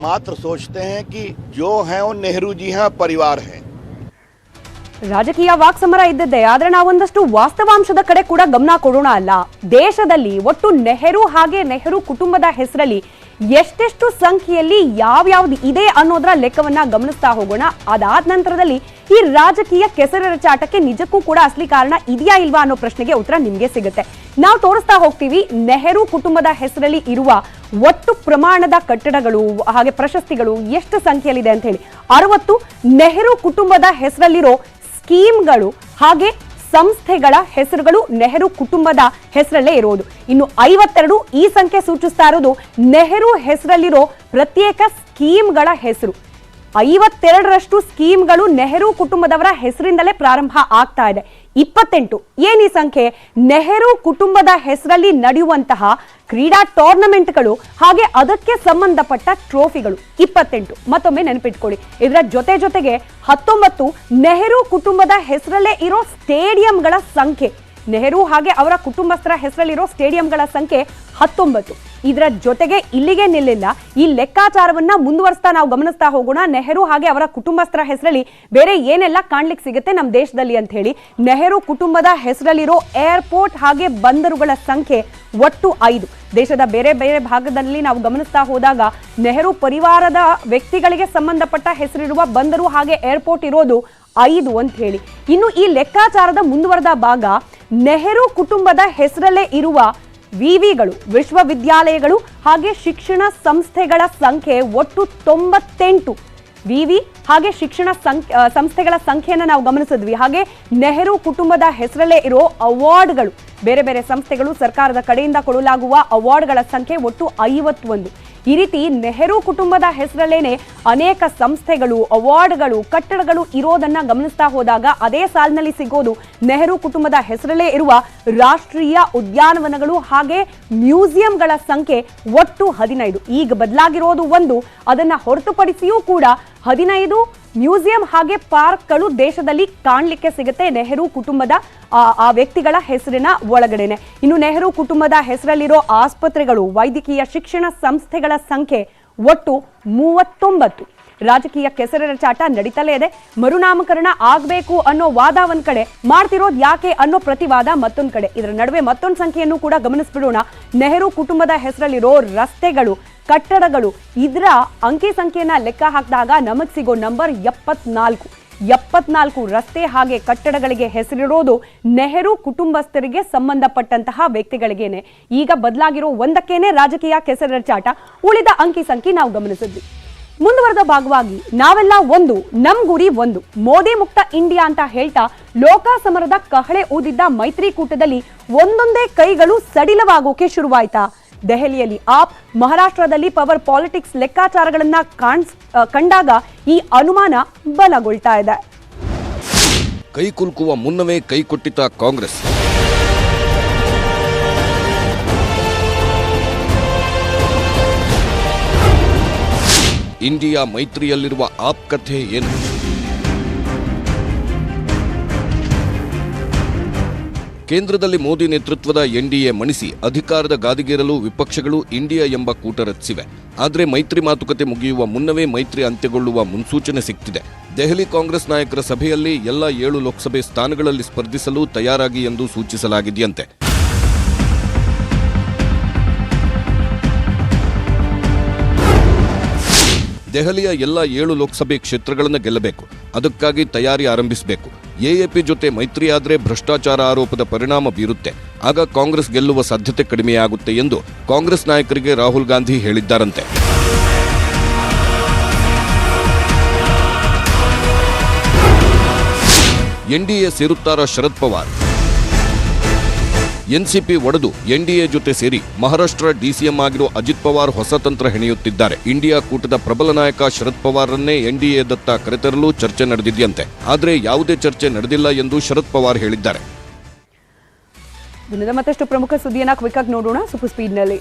मात्र सोचते हैं कि जो हैं वो नेहरू जी हैं, परिवार हैं। ರಾಜಕೀಯ ವಾಕ್ಸಮರ ಇದ್ದದ್ದೇ, ಆದ್ರೆ ನಾವೊಂದಷ್ಟು ವಾಸ್ತವಾಂಶದ ಕಡೆ ಕೂಡ ಗಮನ ಕೊಡೋಣ. ಅಲ್ಲ, ದೇಶದಲ್ಲಿ ಒಟ್ಟು ನೆಹರು ಹಾಗೆ ನೆಹರು ಕುಟುಂಬದ ಹೆಸರಲ್ಲಿ ಎಷ್ಟೆಷ್ಟು ಸಂಖ್ಯೆಯಲ್ಲಿ ಯಾವ್ಯಾವ್ದು ಇದೆ ಅನ್ನೋದರ ಲೆಕ್ಕವನ್ನ ಗಮನಿಸ್ತಾ ಹೋಗೋಣ. ಅದಾದ ನಂತರದಲ್ಲಿ ಈ ರಾಜಕೀಯ ಕೆಸರೆರಚಾಟಕ್ಕೆ ನಿಜಕ್ಕೂ ಕೂಡ ಅಸಲಿ ಕಾರಣ ಇದೆಯಾ ಇಲ್ವಾ ಅನ್ನೋ ಪ್ರಶ್ನೆಗೆ ಉತ್ತರ ನಿಮ್ಗೆ ಸಿಗುತ್ತೆ. ನಾವು ತೋರಿಸ್ತಾ ಹೋಗ್ತೀವಿ ನೆಹರು ಕುಟುಂಬದ ಹೆಸರಲ್ಲಿ ಇರುವ ಒಟ್ಟು ಪ್ರಮಾಣದ ಕಟ್ಟಡಗಳು ಹಾಗೆ ಪ್ರಶಸ್ತಿಗಳು ಎಷ್ಟು ಸಂಖ್ಯೆಯಲ್ಲಿದೆ ಅಂತ ಹೇಳಿ. 60 ನೆಹರು ಕುಟುಂಬದ ಹೆಸರಲ್ಲಿರೋ ಸ್ಕೀಮ್ಗಳು ಹಾಗೆ ಸಂಸ್ಥೆಗಳ ಹೆಸರುಗಳು ನೆಹರು ಕುಟುಂಬದ ಹೆಸರಲ್ಲೇ ಇರೋದು. ಇನ್ನು 52 ಈ ಸಂಖ್ಯೆ ಸೂಚಿಸ್ತಾ ಇರೋದು ನೆಹರು ಹೆಸರಲ್ಲಿರೋ ಪ್ರತ್ಯೇಕ ಸ್ಕೀಮ್ಗಳ ಹೆಸರು. 52ರಷ್ಟು ಸ್ಕೀಮ್ಗಳು ನೆಹರು ಕುಟುಂಬದವರ ಹೆಸರಿಂದಲೇ ಪ್ರಾರಂಭ ಆಗ್ತಾ ಇದೆ. 28 ಏನ್ ಈ ಸಂಖ್ಯೆ? ನೆಹರು ಕುಟುಂಬದ ಹೆಸರಲ್ಲಿ ನಡೆಯುವಂತಹ ಕ್ರೀಡಾ ಟೂರ್ನಮೆಂಟ್ಗಳು ಹಾಗೆ ಅದಕ್ಕೆ ಸಂಬಂಧಪಟ್ಟ ಟ್ರೋಫಿಗಳು 28. ಮತ್ತೊಮ್ಮೆ ನೆನಪಿಟ್ಕೊಳ್ಳಿ. ಇದರ ಜೊತೆಗೆ 19 ನೆಹರು ಕುಟುಂಬದ ಹೆಸರಲ್ಲೇ ಇರೋ ಸ್ಟೇಡಿಯಂಗಳ ಸಂಖ್ಯೆ. ನೆಹರು ಹಾಗೆ ಅವರ ಕುಟುಂಬಸ್ಥರ ಹೆಸರಲ್ಲಿರೋ ಸ್ಟೇಡಿಯಂಗಳ ಸಂಖ್ಯೆ 19. ಇದರ ಜೊತೆಗೆ ಇಲ್ಲಿಗೆ ನಿಲ್ಲಿಲ್ಲ. ಈ ಲೆಕ್ಕಾಚಾರವನ್ನ ಮುಂದುವರಿಸ್ತಾ ನಾವು ಗಮನಿಸ್ತಾ ಹೋಗೋಣ. ನೆಹರು ಹಾಗೆ ಅವರ ಕುಟುಂಬಸ್ಥರ ಹೆಸರಲ್ಲಿ ಬೇರೆ ಏನೆಲ್ಲ ಕಾಣ್ಲಿಕ್ಕೆ ಸಿಗುತ್ತೆ ನಮ್ಮ ದೇಶದಲ್ಲಿ ಅಂತ ಹೇಳಿ. ನೆಹರು ಕುಟುಂಬದ ಹೆಸರಲ್ಲಿರೋ ಏರ್ಪೋರ್ಟ್ ಹಾಗೆ ಬಂದರುಗಳ ಸಂಖ್ಯೆ ಒಟ್ಟು 5. ದೇಶದ ಬೇರೆ ಬೇರೆ ಭಾಗದಲ್ಲಿ ನಾವು ಗಮನಿಸ್ತಾ ಹೋದಾಗ ನೆಹರು ಪರಿವಾರದ ವ್ಯಕ್ತಿಗಳಿಗೆ ಸಂಬಂಧಪಟ್ಟ ಹೆಸರಿರುವ ಬಂದರು ಹಾಗೆ ಏರ್ಪೋರ್ಟ್ ಇರೋದು 5 ಅಂತ ಹೇಳಿ. ಇನ್ನು ಈ ಲೆಕ್ಕಾಚಾರದ ಮುಂದುವರೆದ ಭಾಗ ನೆಹರು ಕುಟುಂಬದ ಹೆಸರಲ್ಲೇ ಇರುವ ವಿವಿಗಳು ವಿಶ್ವವಿದ್ಯಾಲಯಗಳು ಹಾಗೆ ಶಿಕ್ಷಣ ಸಂಸ್ಥೆಗಳ ಸಂಖ್ಯೆ ಒಟ್ಟು 98. ವಿವಿ ಹಾಗೆ ಶಿಕ್ಷಣ ಸಂಸ್ಥೆಗಳ ಸಂಖ್ಯೆಯನ್ನು ನಾವು ಗಮನಿಸಿದ್ವಿ. ಹಾಗೆ ನೆಹರು ಕುಟುಂಬದ ಹೆಸರಲ್ಲೇ ಇರೋ ಅವಾರ್ಡ್ಗಳು, ಬೇರೆ ಬೇರೆ ಸಂಸ್ಥೆಗಳು ಸರ್ಕಾರದ ಕಡೆಯಿಂದ ಕೊಡಲಾಗುವ ಅವಾರ್ಡ್ಗಳ ಸಂಖ್ಯೆ ಒಟ್ಟು 51. ಈ ರೀತಿ ನೆಹರು ಕುಟುಂಬದ ಹೆಸರಲ್ಲೇನೆ ಅನೇಕ ಸಂಸ್ಥೆಗಳು, ಅವಾರ್ಡ್ಗಳು, ಕಟ್ಟಡಗಳು ಇರೋದನ್ನ ಗಮನಿಸ್ತಾ ಹೋದಾಗ ಅದೇ ಸಾಲಿನಲ್ಲಿ ಸಿಗೋದು ನೆಹರು ಕುಟುಂಬದ ಹೆಸರಲ್ಲೇ ಇರುವ ರಾಷ್ಟ್ರೀಯ ಉದ್ಯಾನವನಗಳು ಹಾಗೆ ಮ್ಯೂಸಿಯಂಗಳ ಸಂಖ್ಯೆ ಒಟ್ಟು 15. ಈಗ ಬದಲಾಗಿರೋದು ಒಂದು, ಅದನ್ನ ಹೊರತುಪಡಿಸಿಯೂ ಕೂಡ 15 ಮ್ಯೂಸಿಯಂ ಹಾಗೆ ಪಾರ್ಕ್ಗಳು ದೇಶದಲ್ಲಿ ಕಾಣಲಿಕ್ಕೆ ಸಿಗುತ್ತೆ ನೆಹರು ಕುಟುಂಬದ ಆ ವ್ಯಕ್ತಿಗಳ ಹೆಸರಿನ ಒಳಗಡೆನೆ. ಇನ್ನು ನೆಹರು ಕುಟುಂಬದ ಹೆಸರಲ್ಲಿರೋ ಆಸ್ಪತ್ರೆಗಳು, ವೈದ್ಯಕೀಯ ಶಿಕ್ಷಣ ಸಂಸ್ಥೆಗಳ ಸಂಖ್ಯೆ ಒಟ್ಟು 39. ರಾಜಕೀಯ ಕೆಸರೆರಚಾಟ ನಡೀತಲೇ ಇದೆ. ಮರುನಾಮಕರಣ ಆಗಬೇಕು ಅನ್ನೋ ವಾದ ಒಂದ್ ಕಡೆ, ಮಾಡ್ತಿರೋದು ಯಾಕೆ ಅನ್ನೋ ಪ್ರತಿವಾದ ಮತ್ತೊಂದ್ ಕಡೆ. ಇದರ ನಡುವೆ ಮತ್ತೊಂದು ಸಂಖ್ಯೆಯನ್ನು ಕೂಡ ಗಮನಿಸ್ಬಿಡೋಣ. ನೆಹರು ಕುಟುಂಬದ ಹೆಸರಲ್ಲಿರೋ ರಸ್ತೆಗಳು, ಕಟ್ಟಡಗಳು, ಇದರ ಅಂಕಿ ಸಂಖ್ಯೆಯನ್ನ ಲೆಕ್ಕ ಹಾಕಿದಾಗ ನಮಗ್ ಸಿಗೋ ನಂಬರ್ 74 ರಸ್ತೆ ಹಾಗೆ ಕಟ್ಟಡಗಳಿಗೆ ಹೆಸರಿರೋದು ನೆಹರು ಕುಟುಂಬಸ್ಥರಿಗೆ ಸಂಬಂಧಪಟ್ಟಂತಹ ವ್ಯಕ್ತಿಗಳಿಗೇನೆ. ಈಗ ಬದಲಾಗಿರೋ ಒಂದಕ್ಕೇನೆ ರಾಜಕೀಯ ಕೆಸರೆರಚಾಟ. ಉಳಿದ ಅಂಕಿ ಸಂಖ್ಯೆ ನಾವು ಗಮನಿಸಿದ್ವಿ. ಮುಂದುವರೆದ ಭಾಗವಾಗಿ ನಾವೆಲ್ಲ ಒಂದು, ನಮ್ ಗುರಿ ಒಂದು, ಮೋದಿ ಮುಕ್ತ ಇಂಡಿಯಾ ಅಂತ ಹೇಳ್ತಾ ಲೋಕ ಸಮರದ ಕಹಳೆ ಊದಿದ್ದ ಮೈತ್ರಿಕೂಟದಲ್ಲಿ ಒಂದೊಂದೇ ಕೈಗಳು ಸಡಿಲವಾಗೋಕೆ ಶುರುವಾಯ್ತಾ? ದೆಹಲಿಯಲ್ಲಿ ಆಪ್, ಮಹಾರಾಷ್ಟ್ರದಲ್ಲಿ ಪವರ್ ಪಾಲಿಟಿಕ್ಸ್ ಲೆಕ್ಕಾಚಾರಗಳನ್ನ ಕಂಡಾಗ ಈ ಅನುಮಾನ ಬಲಗೊಳ್ತಾ ಇದೆ. ಕೈ ಕುಲುಕುವ ಮುನ್ನವೇ ಕೈ ಕೊಟ್ಟಿದ್ದ ಕಾಂಗ್ರೆಸ್. ಇಂಡಿಯಾ ಮೈತ್ರಿಯಲ್ಲಿರುವ ಆಪ್ ಕಥೆ ಏನು? ಕೇಂದ್ರದಲ್ಲಿ ಮೋದಿ ನೇತೃತ್ವದ ಎನ್ಡಿಎ ಮಣಿಸಿ ಅಧಿಕಾರದ ಗಾದಿಗೇರಲು ವಿಪಕ್ಷಗಳು ಇಂಡಿಯಾ ಎಂಬ ಕೂಟ ರಚಿಸಿವೆ. ಆದರೆ ಮೈತ್ರಿ ಮಾತುಕತೆ ಮುಗಿಯುವ ಮುನ್ನವೇ ಮೈತ್ರಿ ಅಂತ್ಯಗೊಳ್ಳುವ ಮುನ್ಸೂಚನೆ ಸಿಕ್ತಿದೆ. ದೆಹಲಿ ಕಾಂಗ್ರೆಸ್ ನಾಯಕರ ಸಭೆಯಲ್ಲಿ ಎಲ್ಲ 7 ಲೋಕಸಭೆ ಸ್ಥಾನಗಳಲ್ಲಿ ಸ್ಪರ್ಧಿಸಲು ತಯಾರಾಗಿ ಎಂದು ಸೂಚಿಸಲಾಗಿದೆಯಂತೆ. ದೆಹಲಿಯ ಎಲ್ಲ 7 ಲೋಕಸಭೆ ಕ್ಷೇತ್ರಗಳನ್ನು ಗೆಲ್ಲಬೇಕು. ಅದಕ್ಕಾಗಿ ತಯಾರಿ ಆರಂಭಿಸಬೇಕು. ಎಎಪಿ ಜೊತೆ ಮೈತ್ರಿಯಾದರೆ ಭ್ರಷ್ಟಾಚಾರ ಆರೋಪದ ಪರಿಣಾಮ ಬೀರುತ್ತೆ. ಆಗ ಕಾಂಗ್ರೆಸ್ ಗೆಲ್ಲುವ ಸಾಧ್ಯತೆ ಕಡಿಮೆಯಾಗುತ್ತೆ ಎಂದು ಕಾಂಗ್ರೆಸ್ ನಾಯಕರಿಗೆ ರಾಹುಲ್ ಗಾಂಧಿ ಹೇಳಿದ್ದಾರಂತೆ. ಎನ್ಡಿಎ ಸೇರುತ್ತಾರಾ ಶರದ್ ಪವಾರ್? ಎನ್ಸಿಪಿ ಒಡೆದು ಎನ್ಡಿಎ ಜೊತೆ ಸೇರಿ ಮಹಾರಾಷ್ಟ್ರ ಡಿಸಿಎಂ ಆಗಿರೋ ಅಜಿತ್ ಪವಾರ್ ಹೊಸ ತಂತ್ರ ಹೆಣೆಯುತ್ತಿದ್ದಾರೆ. ಇಂಡಿಯಾ ಕೂಟದ ಪ್ರಬಲ ನಾಯಕ ಶರದ್ ಪವಾರ್ರನ್ನೇ ಎನ್ಡಿಎದತ್ತ ಕರೆತರಲು ಚರ್ಚೆ ನಡೆದಿದೆಯಂತೆ. ಆದರೆ ಯಾವುದೇ ಚರ್ಚೆ ನಡೆದಿಲ್ಲ ಎಂದು ಶರದ್ ಪವಾರ್ ಹೇಳಿದ್ದಾರೆ. ದಿನದ ಮತ್ತಷ್ಟು ಪ್ರಮುಖ ಸುದ್ದಿಯನ್ನ ಕ್ವಿಕ್ ಆಗಿ ನೋಡೋಣ ಸೂಪರ್ ಸ್ಪೀಡ್ನಲ್ಲಿ.